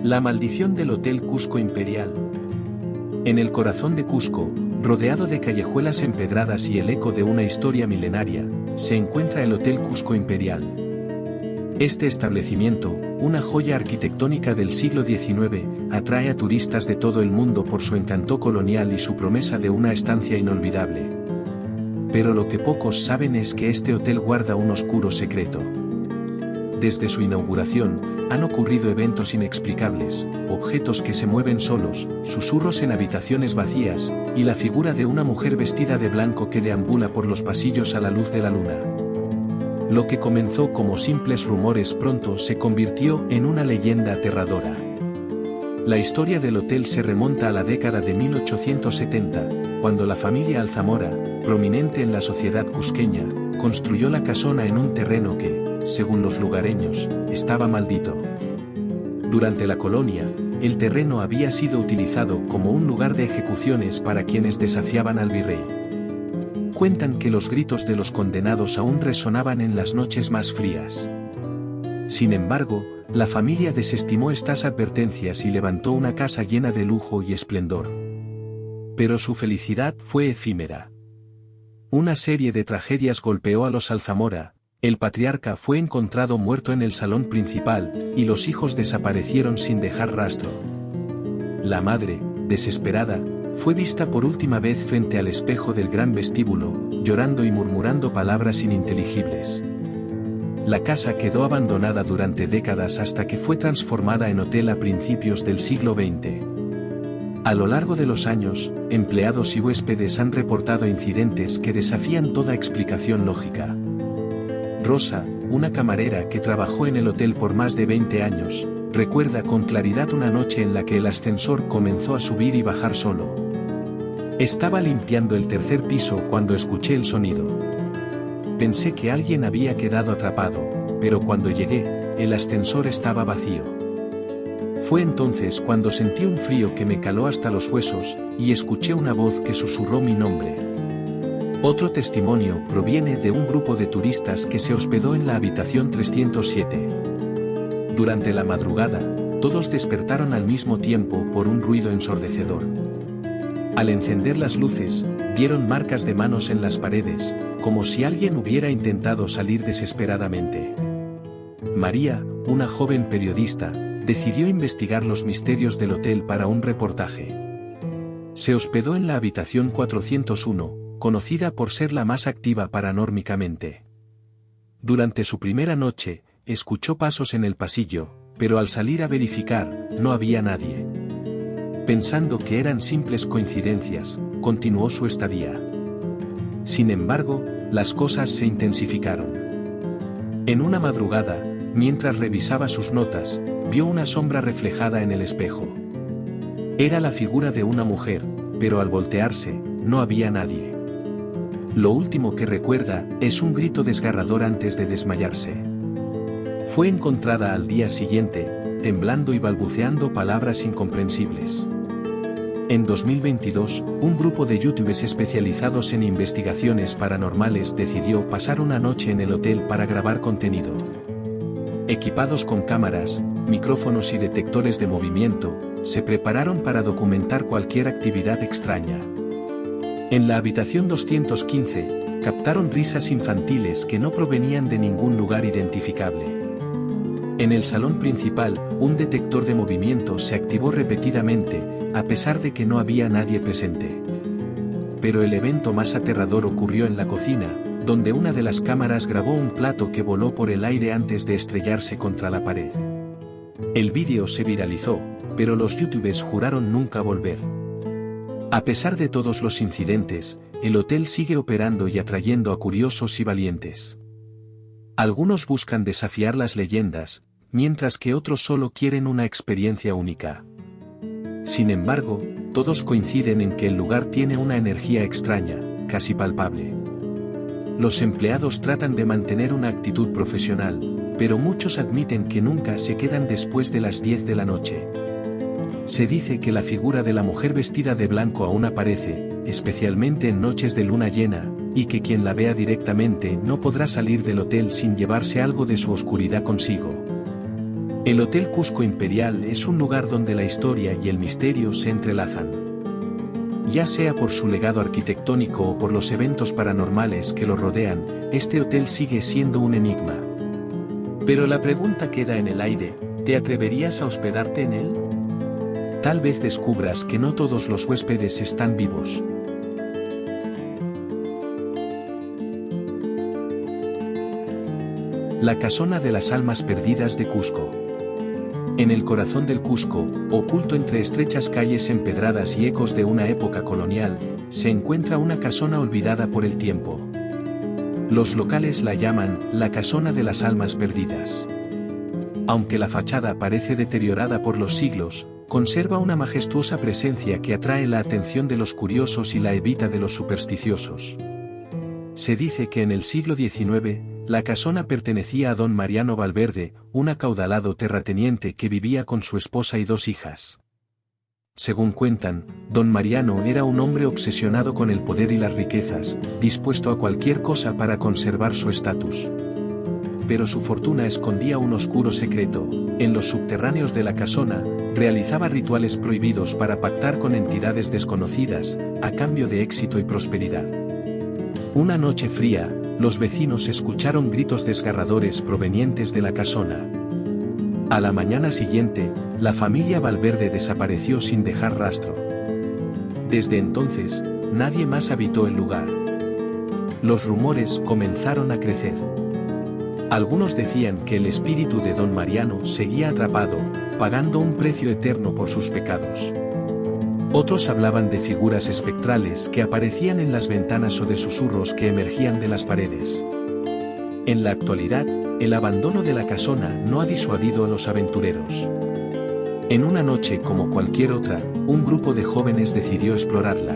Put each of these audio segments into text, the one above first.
La maldición del Hotel Cusco Imperial. En el corazón de Cusco, rodeado de callejuelas empedradas y el eco de una historia milenaria, se encuentra el Hotel Cusco Imperial. Este establecimiento, una joya arquitectónica del siglo XIX, atrae a turistas de todo el mundo por su encanto colonial y su promesa de una estancia inolvidable. Pero lo que pocos saben es que este hotel guarda un oscuro secreto. Desde su inauguración, han ocurrido eventos inexplicables, objetos que se mueven solos, susurros en habitaciones vacías, y la figura de una mujer vestida de blanco que deambula por los pasillos a la luz de la luna. Lo que comenzó como simples rumores pronto se convirtió en una leyenda aterradora. La historia del hotel se remonta a la década de 1870, cuando la familia Alzamora, prominente en la sociedad cusqueña, construyó la casona en un terreno que, según los lugareños, estaba maldito. Durante la colonia, el terreno había sido utilizado como un lugar de ejecuciones para quienes desafiaban al virrey. Cuentan que los gritos de los condenados aún resonaban en las noches más frías. Sin embargo, la familia desestimó estas advertencias y levantó una casa llena de lujo y esplendor. Pero su felicidad fue efímera. Una serie de tragedias golpeó a los Alzamora. El patriarca fue encontrado muerto en el salón principal, y los hijos desaparecieron sin dejar rastro. La madre, desesperada, fue vista por última vez frente al espejo del gran vestíbulo, llorando y murmurando palabras ininteligibles. La casa quedó abandonada durante décadas hasta que fue transformada en hotel a principios del siglo XX. A lo largo de los años, empleados y huéspedes han reportado incidentes que desafían toda explicación lógica. Rosa, una camarera que trabajó en el hotel por más de 20 años, recuerda con claridad una noche en la que el ascensor comenzó a subir y bajar solo. Estaba limpiando el tercer piso cuando escuché el sonido. Pensé que alguien había quedado atrapado, pero cuando llegué, el ascensor estaba vacío. Fue entonces cuando sentí un frío que me caló hasta los huesos, y escuché una voz que susurró mi nombre. Otro testimonio proviene de un grupo de turistas que se hospedó en la habitación 307. Durante la madrugada, todos despertaron al mismo tiempo por un ruido ensordecedor. Al encender las luces, vieron marcas de manos en las paredes, como si alguien hubiera intentado salir desesperadamente. María, una joven periodista, decidió investigar los misterios del hotel para un reportaje. Se hospedó en la habitación 401, conocida por ser la más activa paranórmicamente. Durante su primera noche, escuchó pasos en el pasillo, pero al salir a verificar, no había nadie. Pensando que eran simples coincidencias, continuó su estadía. Sin embargo, las cosas se intensificaron. En una madrugada, mientras revisaba sus notas, vio una sombra reflejada en el espejo. Era la figura de una mujer, pero al voltearse, no había nadie. Lo último que recuerda es un grito desgarrador antes de desmayarse. Fue encontrada al día siguiente, temblando y balbuceando palabras incomprensibles. En 2022, un grupo de youtubers especializados en investigaciones paranormales decidió pasar una noche en el hotel para grabar contenido. Equipados con cámaras, micrófonos y detectores de movimiento, se prepararon para documentar cualquier actividad extraña. En la habitación 215, captaron risas infantiles que no provenían de ningún lugar identificable. En el salón principal, un detector de movimiento se activó repetidamente, a pesar de que no había nadie presente. Pero el evento más aterrador ocurrió en la cocina, donde una de las cámaras grabó un plato que voló por el aire antes de estrellarse contra la pared. El vídeo se viralizó, pero los youtubers juraron nunca volver. A pesar de todos los incidentes, el hotel sigue operando y atrayendo a curiosos y valientes. Algunos buscan desafiar las leyendas, mientras que otros solo quieren una experiencia única. Sin embargo, todos coinciden en que el lugar tiene una energía extraña, casi palpable. Los empleados tratan de mantener una actitud profesional, pero muchos admiten que nunca se quedan después de las 10 de la noche. Se dice que la figura de la mujer vestida de blanco aún aparece, especialmente en noches de luna llena, y que quien la vea directamente no podrá salir del hotel sin llevarse algo de su oscuridad consigo. El Hotel Cusco Imperial es un lugar donde la historia y el misterio se entrelazan. Ya sea por su legado arquitectónico o por los eventos paranormales que lo rodean, este hotel sigue siendo un enigma. Pero la pregunta queda en el aire, ¿te atreverías a hospedarte en él? Tal vez descubras que no todos los huéspedes están vivos. La Casona de las Almas Perdidas de Cusco. En el corazón del Cusco, oculto entre estrechas calles empedradas y ecos de una época colonial, se encuentra una casona olvidada por el tiempo. Los locales la llaman la Casona de las Almas Perdidas. Aunque la fachada parece deteriorada por los siglos, conserva una majestuosa presencia que atrae la atención de los curiosos y la evita de los supersticiosos. Se dice que en el siglo XIX, la casona pertenecía a don Mariano Valverde, un acaudalado terrateniente que vivía con su esposa y 2 hijas. Según cuentan, don Mariano era un hombre obsesionado con el poder y las riquezas, dispuesto a cualquier cosa para conservar su estatus. Pero su fortuna escondía un oscuro secreto. En los subterráneos de la casona, realizaba rituales prohibidos para pactar con entidades desconocidas, a cambio de éxito y prosperidad. Una noche fría, los vecinos escucharon gritos desgarradores provenientes de la casona. A la mañana siguiente, la familia Valverde desapareció sin dejar rastro. Desde entonces, nadie más habitó el lugar. Los rumores comenzaron a crecer. Algunos decían que el espíritu de don Mariano seguía atrapado, pagando un precio eterno por sus pecados. Otros hablaban de figuras espectrales que aparecían en las ventanas o de susurros que emergían de las paredes. En la actualidad, el abandono de la casona no ha disuadido a los aventureros. En una noche como cualquier otra, un grupo de jóvenes decidió explorarla.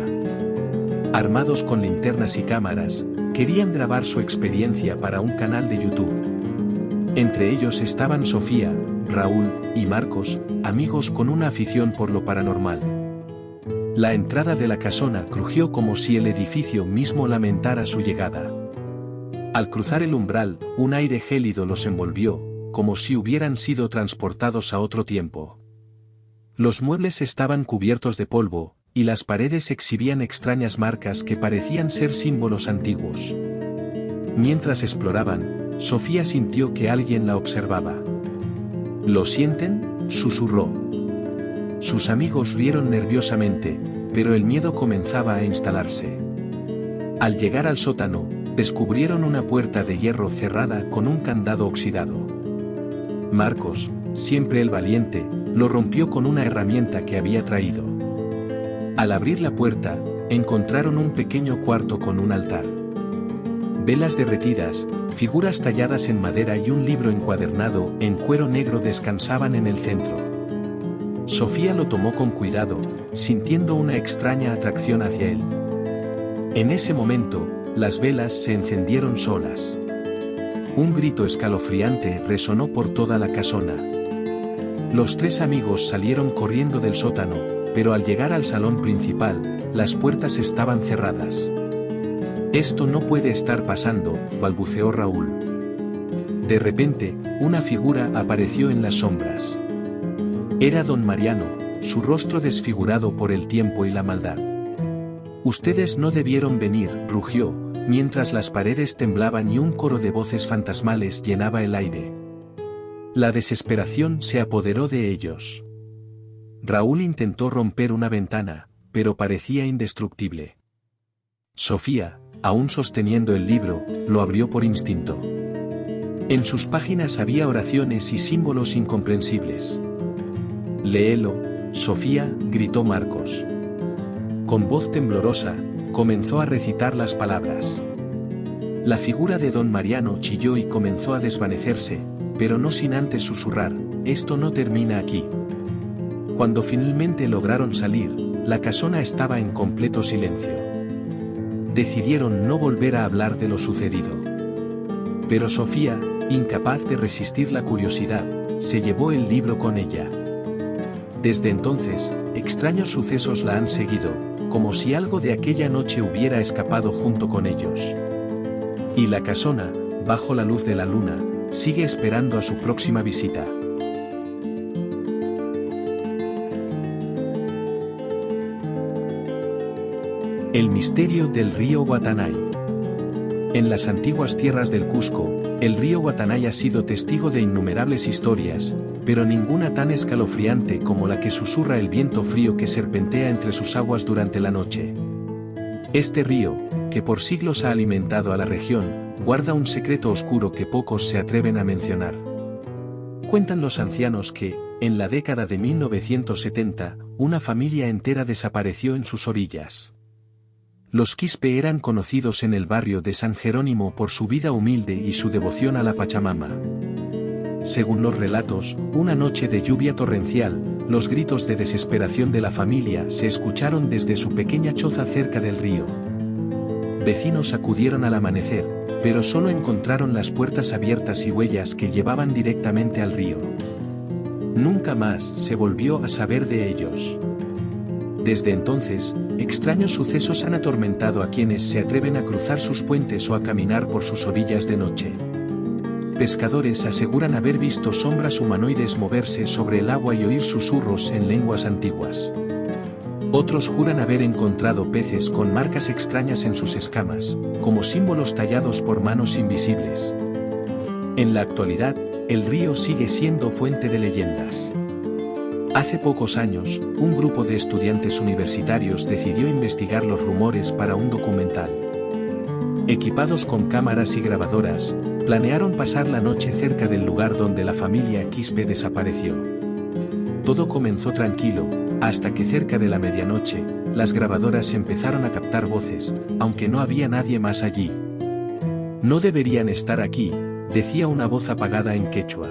Armados con linternas y cámaras, querían grabar su experiencia para un canal de YouTube. Entre ellos estaban Sofía, Raúl y Marcos, amigos con una afición por lo paranormal. La entrada de la casona crujió como si el edificio mismo lamentara su llegada. Al cruzar el umbral, un aire gélido los envolvió, como si hubieran sido transportados a otro tiempo. Los muebles estaban cubiertos de polvo, y las paredes exhibían extrañas marcas que parecían ser símbolos antiguos. Mientras exploraban, Sofía sintió que alguien la observaba. ¿Lo sienten?, susurró. Sus amigos rieron nerviosamente, pero el miedo comenzaba a instalarse. Al llegar al sótano, descubrieron una puerta de hierro cerrada con un candado oxidado. Marcos, siempre el valiente, lo rompió con una herramienta que había traído. Al abrir la puerta, encontraron un pequeño cuarto con un altar. Velas derretidas, figuras talladas en madera y un libro encuadernado en cuero negro descansaban en el centro. Sofía lo tomó con cuidado, sintiendo una extraña atracción hacia él. En ese momento, las velas se encendieron solas. Un grito escalofriante resonó por toda la casona. Los 3 amigos salieron corriendo del sótano, pero al llegar al salón principal, las puertas estaban cerradas. «Esto no puede estar pasando», balbuceó Raúl. De repente, una figura apareció en las sombras. Era don Mariano, su rostro desfigurado por el tiempo y la maldad. «Ustedes no debieron venir», rugió, mientras las paredes temblaban y un coro de voces fantasmales llenaba el aire. La desesperación se apoderó de ellos. Raúl intentó romper una ventana, pero parecía indestructible. Sofía, aún sosteniendo el libro, lo abrió por instinto. En sus páginas había oraciones y símbolos incomprensibles. «Léelo, Sofía», gritó Marcos. Con voz temblorosa, comenzó a recitar las palabras. La figura de don Mariano chilló y comenzó a desvanecerse, pero no sin antes susurrar: «Esto no termina aquí». Cuando finalmente lograron salir, la casona estaba en completo silencio. Decidieron no volver a hablar de lo sucedido. Pero Sofía, incapaz de resistir la curiosidad, se llevó el libro con ella. Desde entonces, extraños sucesos la han seguido, como si algo de aquella noche hubiera escapado junto con ellos. Y la casona, bajo la luz de la luna, sigue esperando a su próxima visita. El misterio del río Guatanay. En las antiguas tierras del Cusco, el río Guatanay ha sido testigo de innumerables historias, pero ninguna tan escalofriante como la que susurra el viento frío que serpentea entre sus aguas durante la noche. Este río, que por siglos ha alimentado a la región, guarda un secreto oscuro que pocos se atreven a mencionar. Cuentan los ancianos que, en la década de 1970, una familia entera desapareció en sus orillas. Los Quispe eran conocidos en el barrio de San Jerónimo por su vida humilde y su devoción a la Pachamama. Según los relatos, una noche de lluvia torrencial, los gritos de desesperación de la familia se escucharon desde su pequeña choza cerca del río. Vecinos acudieron al amanecer, pero solo encontraron las puertas abiertas y huellas que llevaban directamente al río. Nunca más se volvió a saber de ellos. Desde entonces, extraños sucesos han atormentado a quienes se atreven a cruzar sus puentes o a caminar por sus orillas de noche. Pescadores aseguran haber visto sombras humanoides moverse sobre el agua y oír susurros en lenguas antiguas. Otros juran haber encontrado peces con marcas extrañas en sus escamas, como símbolos tallados por manos invisibles. En la actualidad, el río sigue siendo fuente de leyendas. Hace pocos años, un grupo de estudiantes universitarios decidió investigar los rumores para un documental. Equipados con cámaras y grabadoras, planearon pasar la noche cerca del lugar donde la familia Quispe desapareció. Todo comenzó tranquilo, hasta que cerca de la medianoche, las grabadoras empezaron a captar voces, aunque no había nadie más allí. No deberían estar aquí, decía una voz apagada en quechua.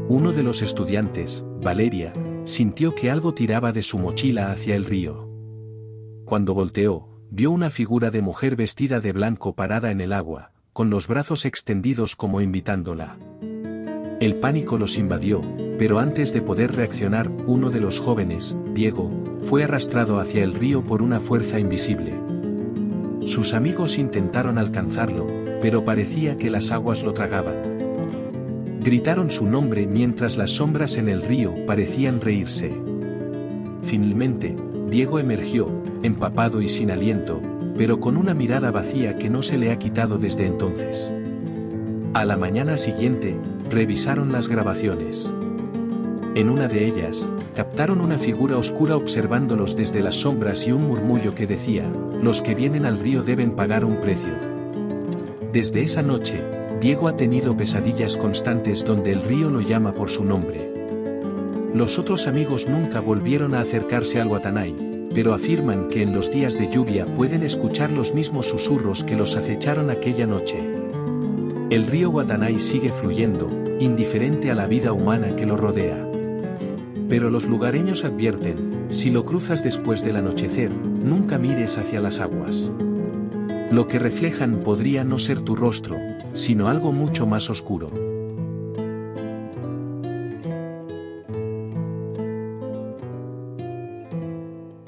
Uno de los estudiantes, Valeria, sintió que algo tiraba de su mochila hacia el río. Cuando volteó, vio una figura de mujer vestida de blanco parada en el agua, con los brazos extendidos como invitándola. El pánico los invadió, pero antes de poder reaccionar, uno de los jóvenes, Diego, fue arrastrado hacia el río por una fuerza invisible. Sus amigos intentaron alcanzarlo, pero parecía que las aguas lo tragaban. Gritaron su nombre mientras las sombras en el río parecían reírse. Finalmente, Diego emergió, empapado y sin aliento, pero con una mirada vacía que no se le ha quitado desde entonces. A la mañana siguiente, revisaron las grabaciones. En una de ellas, captaron una figura oscura observándolos desde las sombras y un murmullo que decía: "Los que vienen al río deben pagar un precio". Desde esa noche, Diego ha tenido pesadillas constantes donde el río lo llama por su nombre. Los otros amigos nunca volvieron a acercarse al Guatanay, pero afirman que en los días de lluvia pueden escuchar los mismos susurros que los acecharon aquella noche. El río Guatanay sigue fluyendo, indiferente a la vida humana que lo rodea. Pero los lugareños advierten: si lo cruzas después del anochecer, nunca mires hacia las aguas. Lo que reflejan podría no ser tu rostro, sino algo mucho más oscuro.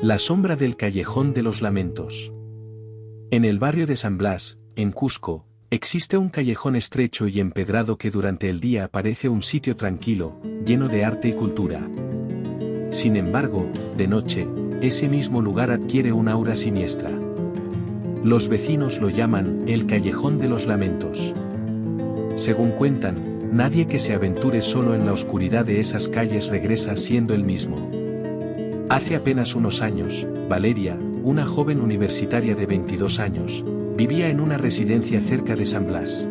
La sombra del Callejón de los Lamentos. En el barrio de San Blas, en Cusco, existe un callejón estrecho y empedrado que durante el día parece un sitio tranquilo, lleno de arte y cultura. Sin embargo, de noche, ese mismo lugar adquiere una aura siniestra. Los vecinos lo llaman el Callejón de los Lamentos. Según cuentan, nadie que se aventure solo en la oscuridad de esas calles regresa siendo el mismo. Hace apenas unos años, Valeria, una joven universitaria de 22 años, vivía en una residencia cerca de San Blas.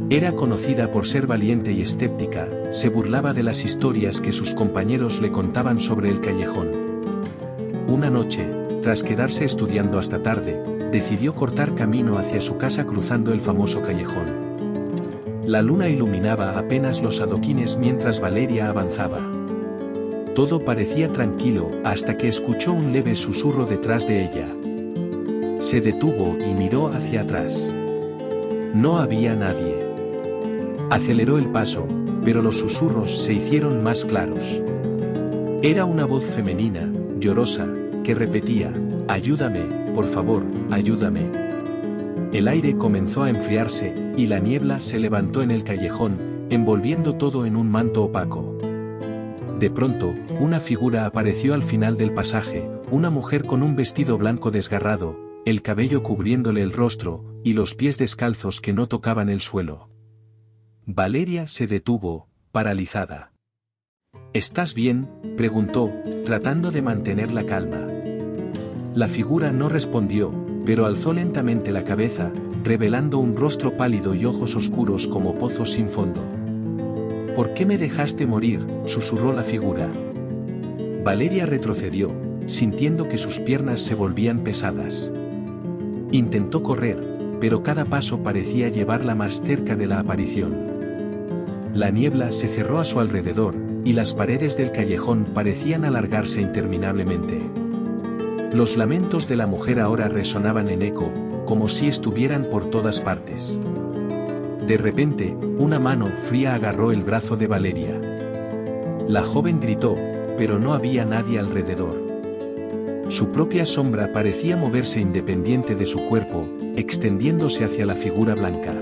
Era conocida por ser valiente y escéptica, se burlaba de las historias que sus compañeros le contaban sobre el callejón. Una noche, tras quedarse estudiando hasta tarde, decidió cortar camino hacia su casa cruzando el famoso callejón. La luna iluminaba apenas los adoquines mientras Valeria avanzaba. Todo parecía tranquilo hasta que escuchó un leve susurro detrás de ella. Se detuvo y miró hacia atrás. No había nadie. Aceleró el paso, pero los susurros se hicieron más claros. Era una voz femenina, llorosa, que repetía: "Ayúdame, por favor, ayúdame". El aire comenzó a enfriarse, y la niebla se levantó en el callejón, envolviendo todo en un manto opaco. De pronto, una figura apareció al final del pasaje, una mujer con un vestido blanco desgarrado, el cabello cubriéndole el rostro, y los pies descalzos que no tocaban el suelo. Valeria se detuvo, paralizada. ¿Estás bien?, preguntó, tratando de mantener la calma. La figura no respondió, pero alzó lentamente la cabeza, revelando un rostro pálido y ojos oscuros como pozos sin fondo. ¿Por qué me dejaste morir?, susurró la figura. Valeria retrocedió, sintiendo que sus piernas se volvían pesadas. Intentó correr, pero cada paso parecía llevarla más cerca de la aparición. La niebla se cerró a su alrededor, y las paredes del callejón parecían alargarse interminablemente. Los lamentos de la mujer ahora resonaban en eco, como si estuvieran por todas partes. De repente, una mano fría agarró el brazo de Valeria. La joven gritó, pero no había nadie alrededor. Su propia sombra parecía moverse independiente de su cuerpo, extendiéndose hacia la figura blanca.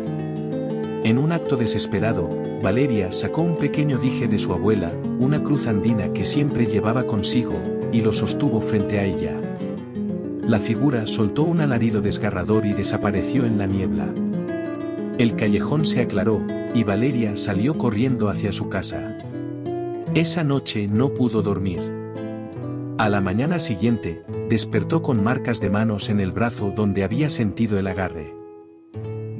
En un acto desesperado, Valeria sacó un pequeño dije de su abuela, una cruz andina que siempre llevaba consigo, y lo sostuvo frente a ella. La figura soltó un alarido desgarrador y desapareció en la niebla. El callejón se aclaró, y Valeria salió corriendo hacia su casa. Esa noche no pudo dormir. A la mañana siguiente, despertó con marcas de manos en el brazo donde había sentido el agarre.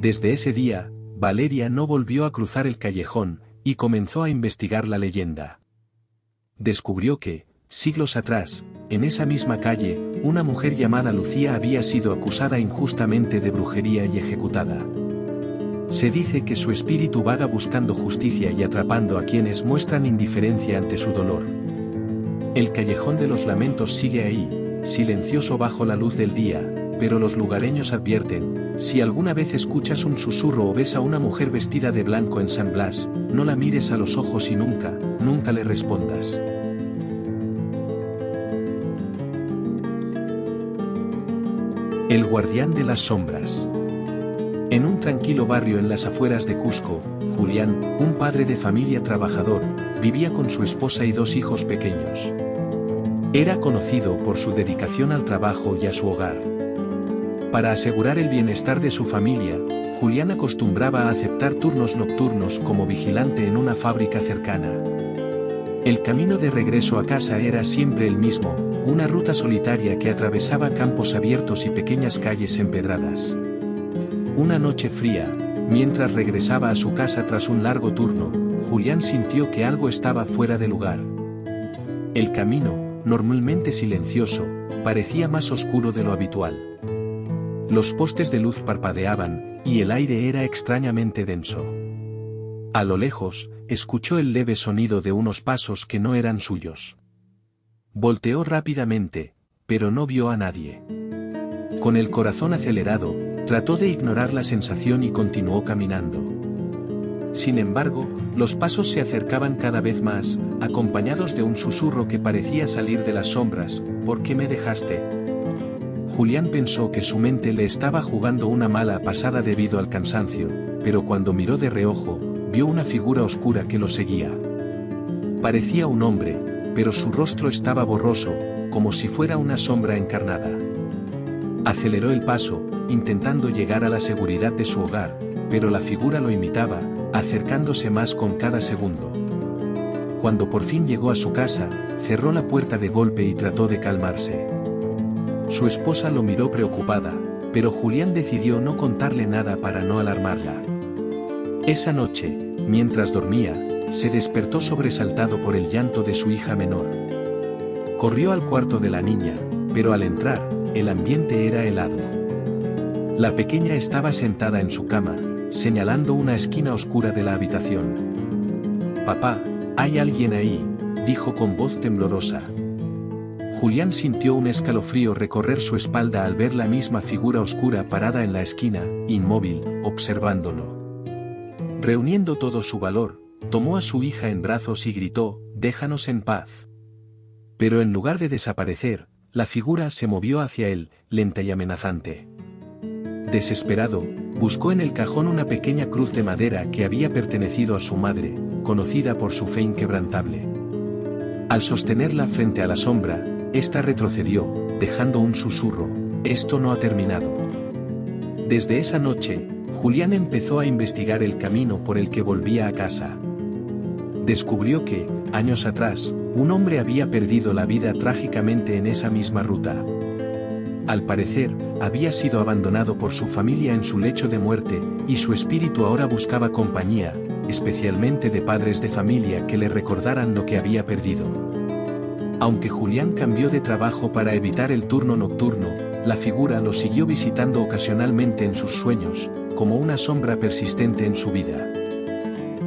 Desde ese día, Valeria no volvió a cruzar el callejón, y comenzó a investigar la leyenda. Descubrió que, siglos atrás, en esa misma calle, una mujer llamada Lucía había sido acusada injustamente de brujería y ejecutada. Se dice que su espíritu vaga buscando justicia y atrapando a quienes muestran indiferencia ante su dolor. El callejón de los lamentos sigue ahí, silencioso bajo la luz del día, pero los lugareños advierten, si alguna vez escuchas un susurro o ves a una mujer vestida de blanco en San Blas, no la mires a los ojos y nunca le respondas. El guardián de las sombras. En un tranquilo barrio en las afueras de Cusco, Julián, un padre de familia trabajador, vivía con su esposa y 2 hijos pequeños. Era conocido por su dedicación al trabajo y a su hogar. Para asegurar el bienestar de su familia, Julián acostumbraba a aceptar turnos nocturnos como vigilante en una fábrica cercana. El camino de regreso a casa era siempre el mismo, una ruta solitaria que atravesaba campos abiertos y pequeñas calles empedradas. Una noche fría, mientras regresaba a su casa tras un largo turno, Julián sintió que algo estaba fuera de lugar. El camino, normalmente silencioso, parecía más oscuro de lo habitual. Los postes de luz parpadeaban, y el aire era extrañamente denso. A lo lejos, escuchó el leve sonido de unos pasos que no eran suyos. Volteó rápidamente, pero no vio a nadie. Con el corazón acelerado, trató de ignorar la sensación y continuó caminando. Sin embargo, los pasos se acercaban cada vez más, acompañados de un susurro que parecía salir de las sombras. ¿Por qué me dejaste? Julián pensó que su mente le estaba jugando una mala pasada debido al cansancio, pero cuando miró de reojo, vio una figura oscura que lo seguía. Parecía un hombre, pero su rostro estaba borroso, como si fuera una sombra encarnada. Aceleró el paso, intentando llegar a la seguridad de su hogar, pero la figura lo imitaba, acercándose más con cada segundo. Cuando por fin llegó a su casa, cerró la puerta de golpe y trató de calmarse. Su esposa lo miró preocupada, pero Julián decidió no contarle nada para no alarmarla. Esa noche, mientras dormía, se despertó sobresaltado por el llanto de su hija menor. Corrió al cuarto de la niña, pero al entrar, el ambiente era helado. La pequeña estaba sentada en su cama, señalando una esquina oscura de la habitación. «Papá, hay alguien ahí», dijo con voz temblorosa. Julián sintió un escalofrío recorrer su espalda al ver la misma figura oscura parada en la esquina, inmóvil, observándolo. Reuniendo todo su valor, tomó a su hija en brazos y gritó, «Déjanos en paz». Pero en lugar de desaparecer, la figura se movió hacia él, lenta y amenazante. Desesperado, buscó en el cajón una pequeña cruz de madera que había pertenecido a su madre, conocida por su fe inquebrantable. Al sostenerla frente a la sombra, Esta retrocedió, dejando un susurro: «Esto no ha terminado». Desde esa noche, Julián empezó a investigar el camino por el que volvía a casa. Descubrió que, años atrás, un hombre había perdido la vida trágicamente en esa misma ruta. Al parecer, había sido abandonado por su familia en su lecho de muerte, y su espíritu ahora buscaba compañía, especialmente de padres de familia que le recordaran lo que había perdido. Aunque Julián cambió de trabajo para evitar el turno nocturno, la figura lo siguió visitando ocasionalmente en sus sueños, como una sombra persistente en su vida.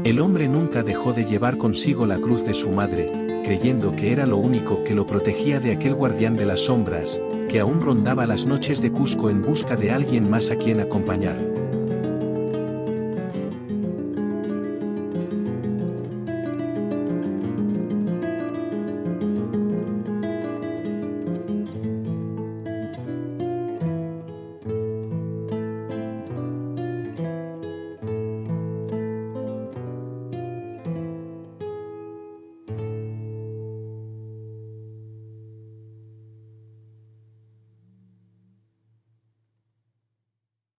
El hombre nunca dejó de llevar consigo la cruz de su madre, creyendo que era lo único que lo protegía de aquel guardián de las sombras, que aún rondaba las noches de Cusco en busca de alguien más a quien acompañar.